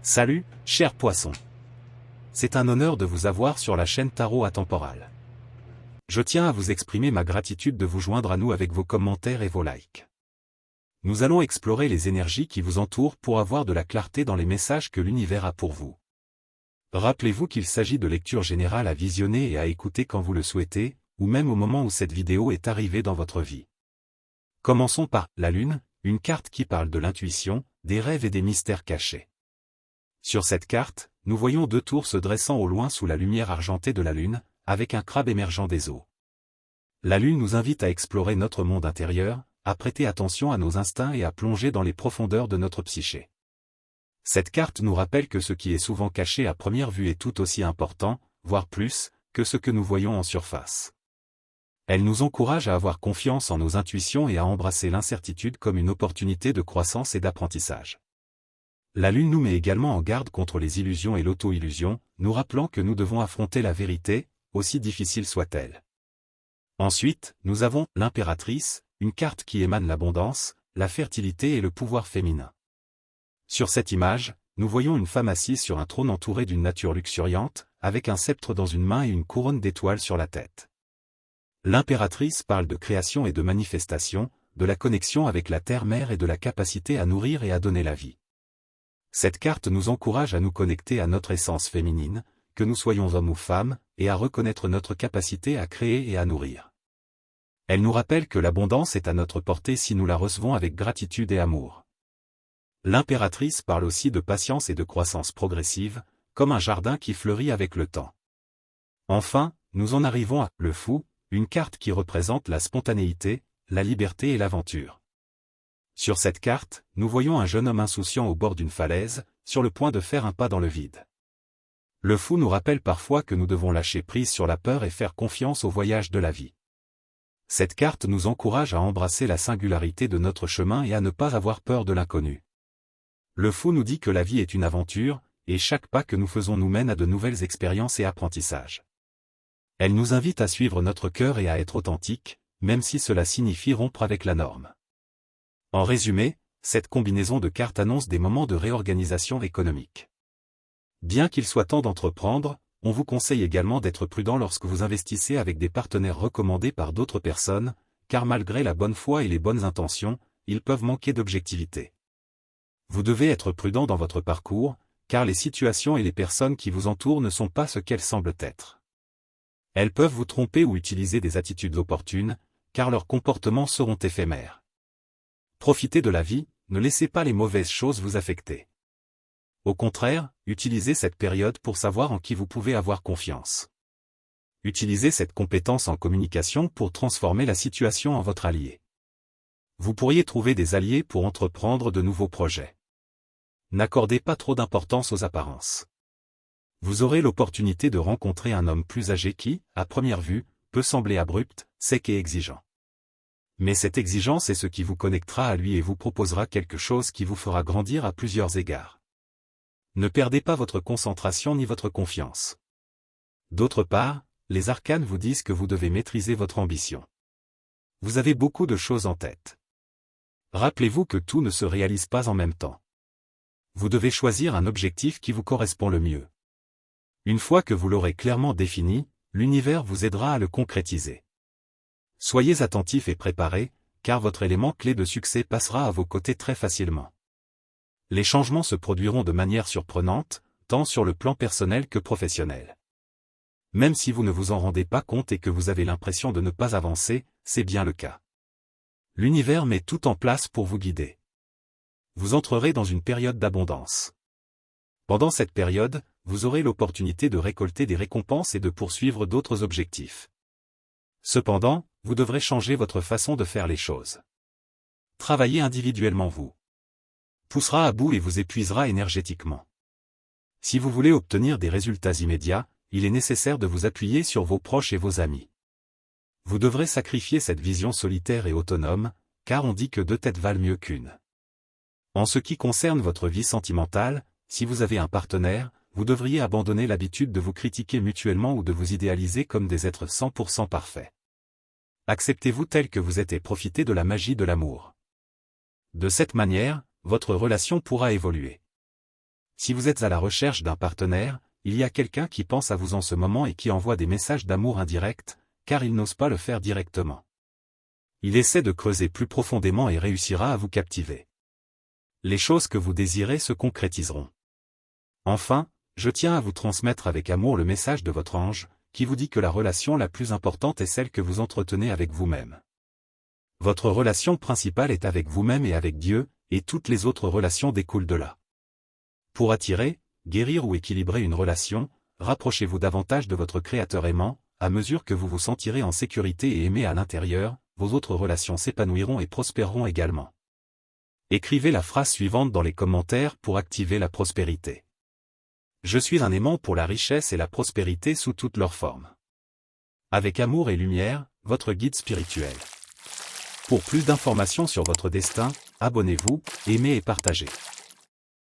Salut, cher poisson. C'est un honneur de vous avoir sur la chaîne Tarot Atemporal. Je tiens à vous exprimer ma gratitude de vous joindre à nous avec vos commentaires et vos likes. Nous allons explorer les énergies qui vous entourent pour avoir de la clarté dans les messages que l'univers a pour vous. Rappelez-vous qu'il s'agit de lecture générale à visionner et à écouter quand vous le souhaitez, ou même au moment où cette vidéo est arrivée dans votre vie. Commençons par la Lune, une carte qui parle de l'intuition, des rêves et des mystères cachés. Sur cette carte, nous voyons deux tours se dressant au loin sous la lumière argentée de la Lune, avec un crabe émergeant des eaux. La Lune nous invite à explorer notre monde intérieur, à prêter attention à nos instincts et à plonger dans les profondeurs de notre psyché. Cette carte nous rappelle que ce qui est souvent caché à première vue est tout aussi important, voire plus, que ce que nous voyons en surface. Elle nous encourage à avoir confiance en nos intuitions et à embrasser l'incertitude comme une opportunité de croissance et d'apprentissage. La Lune nous met également en garde contre les illusions et l'auto-illusion, nous rappelant que nous devons affronter la vérité, aussi difficile soit-elle. Ensuite, nous avons l'Impératrice, une carte qui émane l'abondance, la fertilité et le pouvoir féminin. Sur cette image, nous voyons une femme assise sur un trône entourée d'une nature luxuriante, avec un sceptre dans une main et une couronne d'étoiles sur la tête. L'Impératrice parle de création et de manifestation, de la connexion avec la terre-mère et de la capacité à nourrir et à donner la vie. Cette carte nous encourage à nous connecter à notre essence féminine, que nous soyons hommes ou femmes, et à reconnaître notre capacité à créer et à nourrir. Elle nous rappelle que l'abondance est à notre portée si nous la recevons avec gratitude et amour. L'Impératrice parle aussi de patience et de croissance progressive, comme un jardin qui fleurit avec le temps. Enfin, nous en arrivons à le Fou, une carte qui représente la spontanéité, la liberté et l'aventure. Sur cette carte, nous voyons un jeune homme insouciant au bord d'une falaise, sur le point de faire un pas dans le vide. Le Fou nous rappelle parfois que nous devons lâcher prise sur la peur et faire confiance au voyage de la vie. Cette carte nous encourage à embrasser la singularité de notre chemin et à ne pas avoir peur de l'inconnu. Le Fou nous dit que la vie est une aventure, et chaque pas que nous faisons nous mène à de nouvelles expériences et apprentissages. Elle nous invite à suivre notre cœur et à être authentique, même si cela signifie rompre avec la norme. En résumé, cette combinaison de cartes annonce des moments de réorganisation économique. Bien qu'il soit temps d'entreprendre, on vous conseille également d'être prudent lorsque vous investissez avec des partenaires recommandés par d'autres personnes, car malgré la bonne foi et les bonnes intentions, ils peuvent manquer d'objectivité. Vous devez être prudent dans votre parcours, car les situations et les personnes qui vous entourent ne sont pas ce qu'elles semblent être. Elles peuvent vous tromper ou utiliser des attitudes opportunes, car leurs comportements seront éphémères. Profitez de la vie, ne laissez pas les mauvaises choses vous affecter. Au contraire, utilisez cette période pour savoir en qui vous pouvez avoir confiance. Utilisez cette compétence en communication pour transformer la situation en votre allié. Vous pourriez trouver des alliés pour entreprendre de nouveaux projets. N'accordez pas trop d'importance aux apparences. Vous aurez l'opportunité de rencontrer un homme plus âgé qui, à première vue, peut sembler abrupt, sec et exigeant. Mais cette exigence est ce qui vous connectera à lui et vous proposera quelque chose qui vous fera grandir à plusieurs égards. Ne perdez pas votre concentration ni votre confiance. D'autre part, les arcanes vous disent que vous devez maîtriser votre ambition. Vous avez beaucoup de choses en tête. Rappelez-vous que tout ne se réalise pas en même temps. Vous devez choisir un objectif qui vous correspond le mieux. Une fois que vous l'aurez clairement défini, l'univers vous aidera à le concrétiser. Soyez attentifs et préparés, car votre élément clé de succès passera à vos côtés très facilement. Les changements se produiront de manière surprenante, tant sur le plan personnel que professionnel. Même si vous ne vous en rendez pas compte et que vous avez l'impression de ne pas avancer, c'est bien le cas. L'univers met tout en place pour vous guider. Vous entrerez dans une période d'abondance. Pendant cette période, vous aurez l'opportunité de récolter des récompenses et de poursuivre d'autres objectifs. Cependant, vous devrez changer votre façon de faire les choses. Travailler individuellement vous poussera à bout et vous épuisera énergétiquement. Si vous voulez obtenir des résultats immédiats, il est nécessaire de vous appuyer sur vos proches et vos amis. Vous devrez sacrifier cette vision solitaire et autonome, car on dit que deux têtes valent mieux qu'une. En ce qui concerne votre vie sentimentale, si vous avez un partenaire, vous devriez abandonner l'habitude de vous critiquer mutuellement ou de vous idéaliser comme des êtres 100% parfaits. Acceptez-vous tel que vous êtes et profitez de la magie de l'amour. De cette manière, votre relation pourra évoluer. Si vous êtes à la recherche d'un partenaire, il y a quelqu'un qui pense à vous en ce moment et qui envoie des messages d'amour indirects, car il n'ose pas le faire directement. Il essaie de creuser plus profondément et réussira à vous captiver. Les choses que vous désirez se concrétiseront. Enfin, je tiens à vous transmettre avec amour le message de votre ange, qui vous dit que la relation la plus importante est celle que vous entretenez avec vous-même. Votre relation principale est avec vous-même et avec Dieu, et toutes les autres relations découlent de là. Pour attirer, guérir ou équilibrer une relation, rapprochez-vous davantage de votre Créateur aimant, à mesure que vous vous sentirez en sécurité et aimé à l'intérieur, vos autres relations s'épanouiront et prospéreront également. Écrivez la phrase suivante dans les commentaires pour activer la prospérité. Je suis un aimant pour la richesse et la prospérité sous toutes leurs formes. Avec amour et lumière, votre guide spirituel. Pour plus d'informations sur votre destin, abonnez-vous, aimez et partagez.